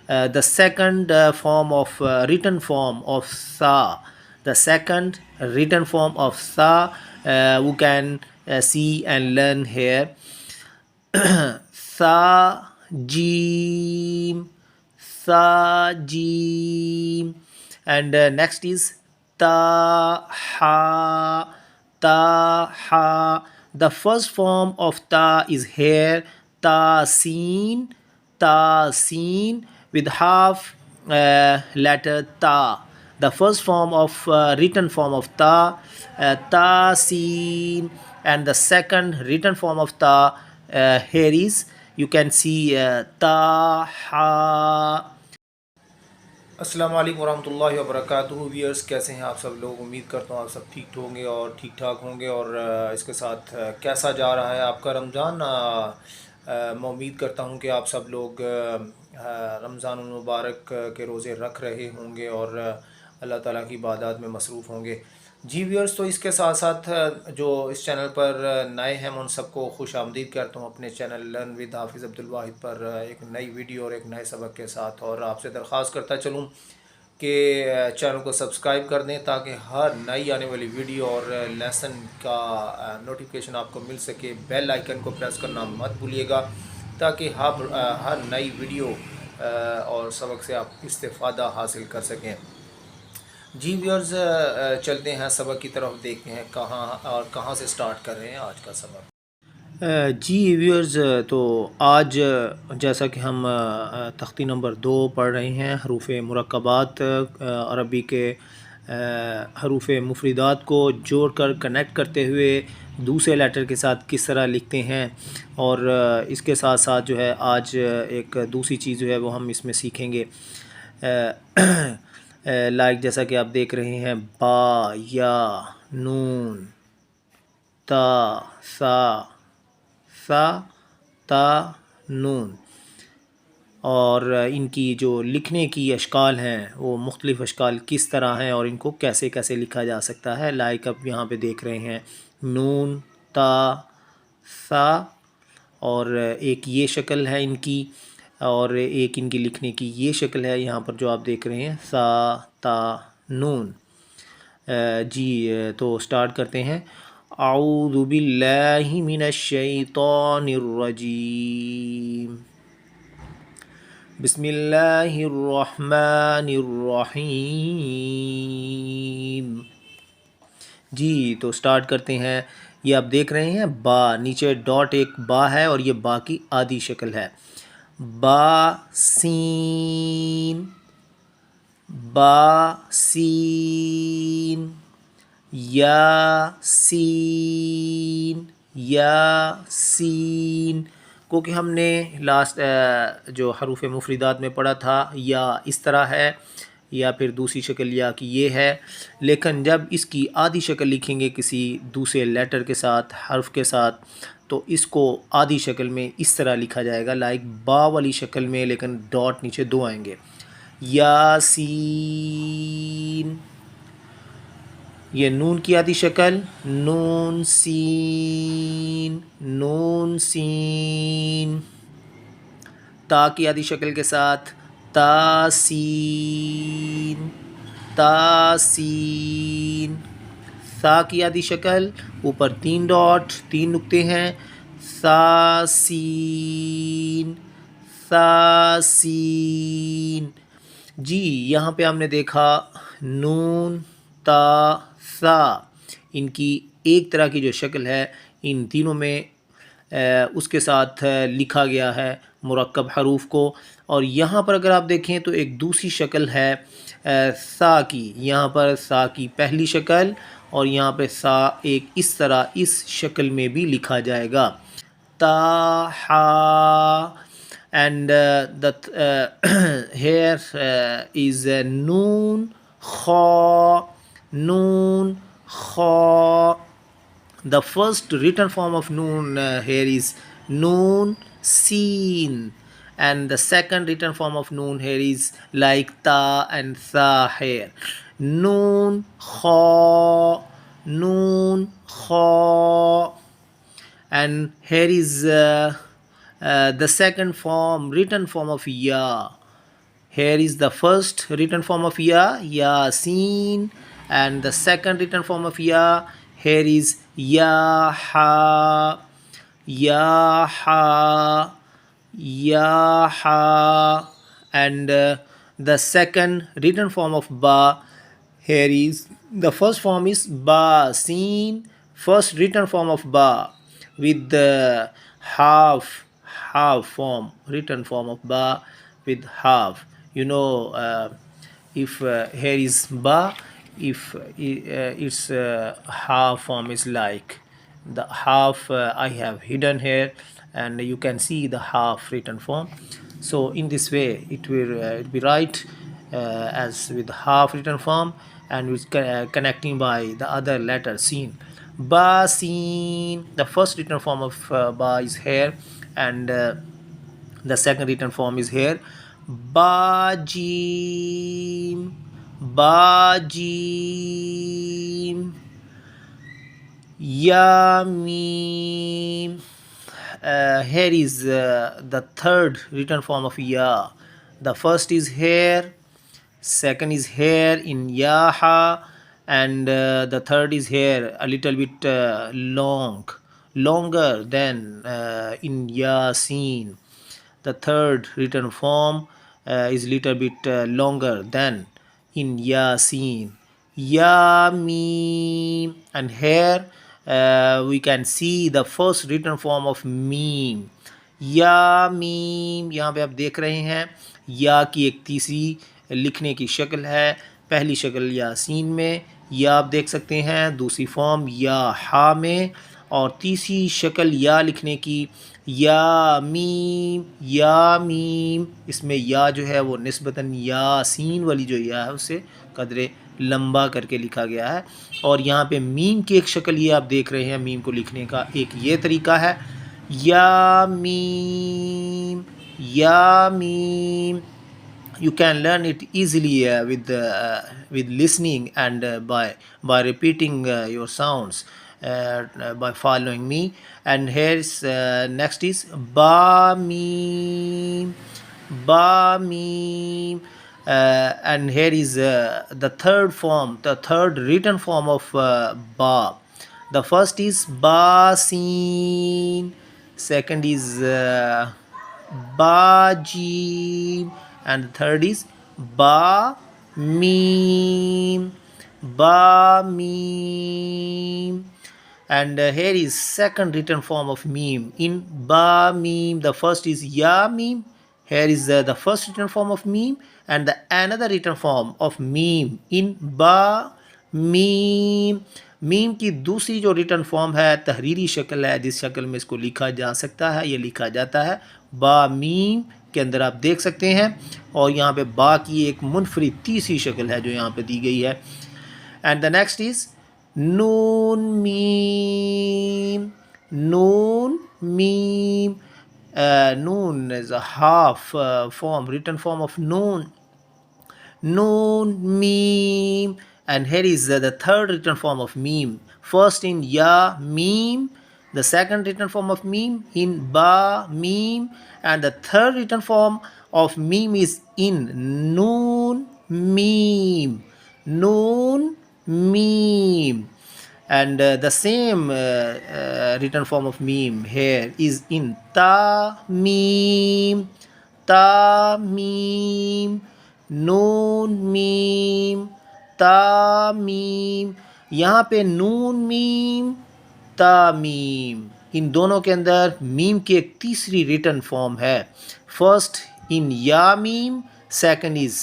the second form of written form of sa. The second written form of sa we can see and learn here. Sa jim, sa jim, and next is ta ha, ta ha. The first form of ta is here, ta seen, ta seen with half letter ta. The first form of written form of ta, ta seen, and the second written form of ta here is, you can see ta ha. अस्सलाम वालेकुम वरहमतुल्लाहि वबरकातुहू। Viewers, कैसे हैं आप सब लोग? उम्मीद करता हूँ आप सब ठीक होंगे और ठीक ठाक होंगे। और इसके साथ कैसा जा रहा है आपका रमज़ान? मैं उम्मीद करता हूँ कि आप सब लोग रमज़ान मुबारक के रोज़े रख रहे होंगे और अल्लाह ताला की इबादत में मसरूफ़ होंगे। जी व्यूअर्स, तो इसके साथ साथ जो इस चैनल पर नए हैं मैं उन सबको खुश आमदीद करता हूँ अपने चैनल लर्न विद हाफिज़ अब्दुल वाहिद पर एक नई वीडियो और एक नए सबक के साथ। और आपसे दरख्वास्त करता चलूँ कि चैनल को सब्सक्राइब कर दें ताकि हर नई आने वाली वीडियो और लेसन का नोटिफिकेशन आपको मिल सके। बेल आइकन को प्रेस करना मत भूलिएगा ताकि हर नई वीडियो और सबक से आप इस्तेफ़ादा हासिल कर सकें। जी व्यूअर्स, चलते हैं सबक की तरफ, देखते हैं कहाँ और कहाँ से स्टार्ट कर रहे हैं आज का सबक। जी व्यूअर्स, तो आज जैसा कि हम तख्ती नंबर 2 पढ़ रहे हैं, हरूफ मुरक्कबात, अरबी के हरूफ मुफरिदात को जोड़कर कनेक्ट करते हुए दूसरे लेटर के साथ किस तरह लिखते हैं। और इसके साथ साथ जो है आज एक दूसरी चीज़ जो है वो हम इसमें सीखेंगे। लाइक जैसा कि आप देख रहे हैं, बा, या, नून, ता, सा, सा, ता, नून। और इनकी जो लिखने की अशकाल हैं वो मुख्तलिफ़ अशकाल किस तरह हैं और इनको कैसे कैसे लिखा जा सकता है। लाइक अब यहाँ पे देख रहे हैं, नून, ता, सा, और एक ये शक्ल है इनकी, और एक इनकी लिखने की ये शक्ल है यहाँ पर जो आप देख रहे हैं, सा, ता, नून। जी, तो स्टार्ट करते हैं। आऊज़ु बिल्लाहि मिनश शैतानिर रजीम, बिस्मिल्लाहिर रहमानिर रहीम। जी, तो स्टार्ट करते हैं। ये आप देख रहे हैं, बा, नीचे डॉट एक बा है और ये बा की आधी शक्ल है। बा सीन, बा सीन, यासीन, यासीन। क्योंकि हमने लास्ट जो हरूफ मुफरिदात में पढ़ा था, या इस तरह है या फिर दूसरी शक्ल या की ये है, लेकिन जब इसकी आधी शक्ल लिखेंगे किसी दूसरे लेटर के साथ, हर्फ के साथ, तो इसको आधी शक्ल में इस तरह लिखा जाएगा, लाइक बा वाली शक्ल में, लेकिन डॉट नीचे दो आएंगे। यासीन। ये नून की आधी शक्ल, नून सीन, नून सीन। ता की आधी शक्ल के साथ, तासीन, तासीन। सा की आधी शक्ल, ऊपर 3 डॉट, 3 नुक्ते हैं, सासीन, सासीन। जी, यहाँ पे हमने देखा नून, ता, सा, इनकी एक तरह की जो शक्ल है इन तीनों में उसके साथ लिखा गया है मुरक्कब हरूफ को। और यहाँ पर अगर आप देखें तो एक दूसरी शक्ल है सा की। यहाँ पर सा की पहली शक्ल और यहाँ पे सा एक इस तरह इस शक्ल में भी लिखा जाएगा, ता, हा। And here is noon, kha, noon, kha. The first written form of noon here is noon, seen, and the second written form of noon here is like ta and tha here. Noon, kha, noon, kha. And here is the second form, written form of ya. Here is the first written form of ya, yasin, and the second written form of ya. Here is ya ha, ya ha, ya ha, and the second written form of ba. Here is the first form is ba sin, first written form of ba with the half form, written form of ba with half. You know, if here is ba, if its half form is like the half I have hidden here, and you can see the half written form. So in this way it will be right as with half written form, and with connecting by the other letter sin. Ba sin, the first written form of ba is here, and the second written form is here. Ba jim, ba jim, ya mim. Here is the third written form of ya. The first is here, second is here in yaha, and the third is here a little bit longer than in yasin. The third written form is little bit longer than in yasin. Ya mim, and here we can see the first written form of meme. या meme, यहाँ पे आप देख रहे हैं या की एक तीसरी लिखने की शक्ल है। पहली शक्ल यासीन में या आप देख सकते हैं, दूसरी फॉर्म या हा में, और तीसरी शक्ल या लिखने की या मीम। इसमें या जो है वो निस्बतन यासीन वाली जो या है उससे कदरे लंबा करके लिखा गया है। और यहाँ पे मीम की एक शक्ल ये आप देख रहे हैं, मीम को लिखने का एक ये तरीका है, या मीम, या meme. You can learn it easily with listening and by repeating your sounds, by following me. And here's next is ba mim, ba mim. And here is the third form, the third written form of ba. The first is ba sin, second is ba jim, and the third is ba mim, ba mim. And here is second written form of meme in ba mim. The first is ya meme. Here is the first written form of meme, and the another written form of meme in ba mim. Meme की दूसरी जो return form है तहरीरी शक्ल है, जिस शक्ल में इसको लिखा जा सकता है, ये लिखा जाता है बा मीम के अंदर आप देख सकते हैं। और यहाँ पे बा की एक मुनफरिद तीसरी शक्ल है जो यहाँ पे दी गई है। And the next is Noon meme, Noon meme. Noon is a half form, return form of Noon, Noon meme. And here is the third written form of meme. First in ya meme, the second written form of meme in ba meme, and the third written form of meme is in noon meme, noon meme. And the same written form of meme here is in ta meme, ta meme, noon meme, तामीम। यहाँ पे नून meme, तामीम, इन दोनों के अंदर meme की एक तीसरी return form है। First in या मीम, सेकंड इज़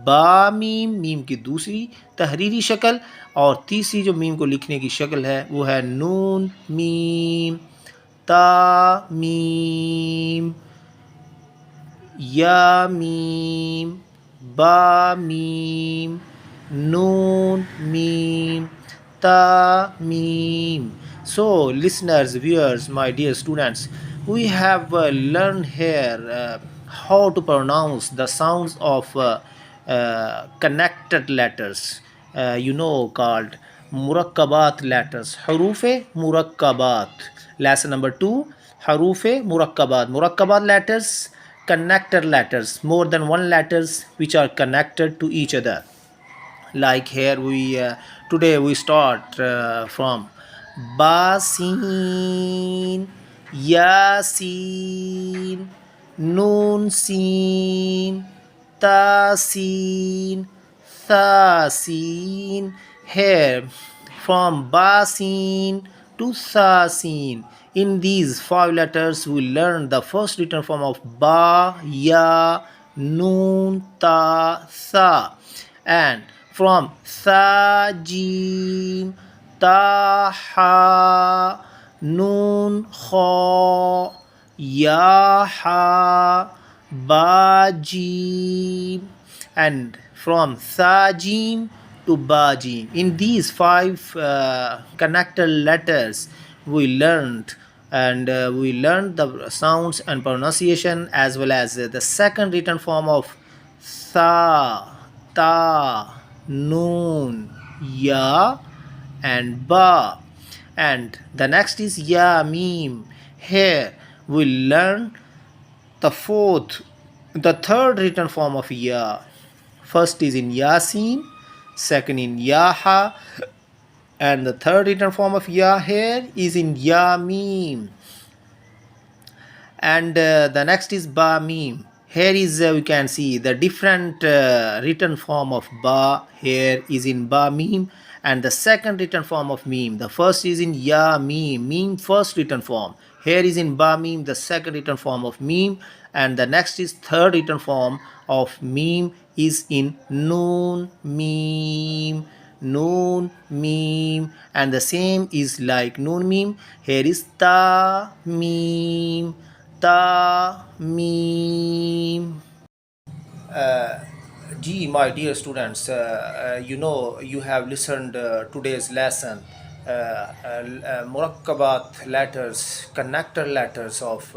बा मीम, मीम की दूसरी तहरीरी शक्ल, और तीसरी जो मीम को लिखने की शक्ल है वो है नून मीम, तामीम, या मीम, बा meme, noon meme, ta meme. So listeners, viewers, my dear students, we have learned here how to pronounce the sounds of connected letters, called murakkabat letters, harufe murakkabat. Lesson number 2, harufe murakkabat. Murakkabat letters connected letters, more than one letters which are connected to each other. Like here we today we start from Basin, Yasin, Nun Sin, Tasin, Thasin. Here from Basin to Thasin. In these five letters we learn the first written form of Ba, Ya, Nun, Ta, Tha. And from Sajim, Taha, Nun, Kha, Yaha, Bajim, and from Sajim to Bajim. In these five connected letters, we learned the sounds and pronunciation, as well as the second written form of Sa, Ta, Noon, Ya, and Ba. And the next is Ya, Mim. Here we learn the third written form of Ya. First is in Yasin, second in Yaha, and the third written form of Ya here is in Ya, Mim. And the next is Ba, Mim. Here is we can see the different written form of Ba. Here is in Ba, Mim, and the second written form of Mim. The first is in Ya, Mim. Mim first written form. Here is in Ba, Mim, the second written form of Mim, and the next is third written form of Mim is in Noon, Mim, Noon, Mim, and the same is like Noon, Mim. Here is Ta, Mim, Ta, Mim. My dear students, you have listened today's lesson, Murakkabat letters, connector letters of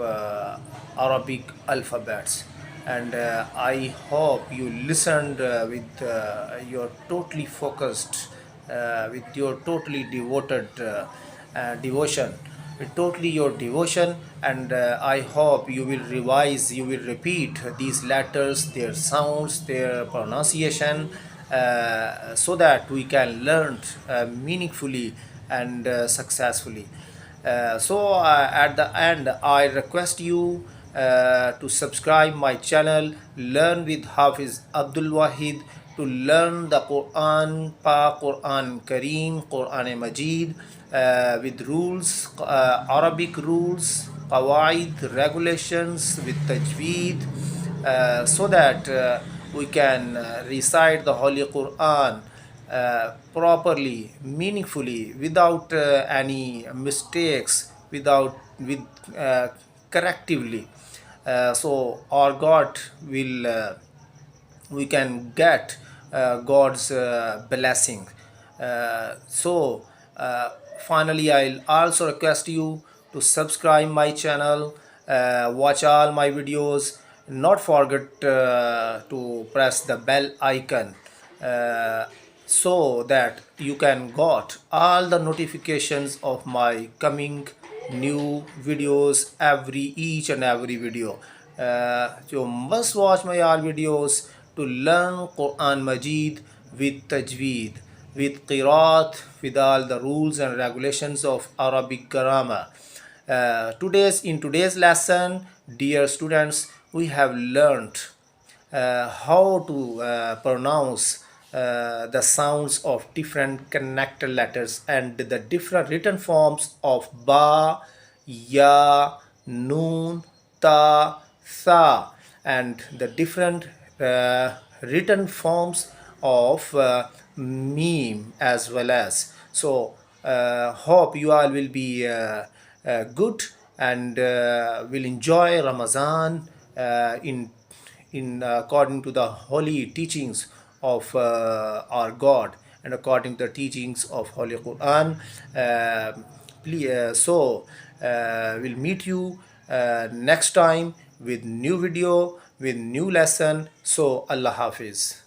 Arabic alphabets. And I hope you listened with your totally focused, with your totally devoted devotion, with totally your devotion. And I hope you will revise, you will repeat these letters, their sounds, their pronunciation, so that we can learn meaningfully and successfully. At the end, I request you to subscribe my channel Learn with Hafiz Abdul Wahid, to learn the Quran, Quran Kareem, Quran Majid, with rules, Arabic rules, qawaid, regulations, with tajweed, so that we can recite the Holy Quran properly, meaningfully, without any mistakes, with correctively. So our God will we can get God's blessing. Finally, I'll also request you to subscribe my channel, watch all my videos, not forget to press the bell icon, so that you can got all the notifications of my coming new videos, each and every video. You must watch my all videos to learn Quran Majid with tajweed, with qiraat, with all the rules and regulations of Arabic grammar. In today's lesson, dear students, we have learned how to pronounce the sounds of different connected letters and the different written forms of Ba, Ya, Noon, Ta, Tha, and the different written forms of Meme as well as. So hope you all will be good and will enjoy Ramadan in according to the holy teachings of our God and according to the teachings of Holy Quran. We'll meet you next time with new video, with new lesson. So Allah Hafiz.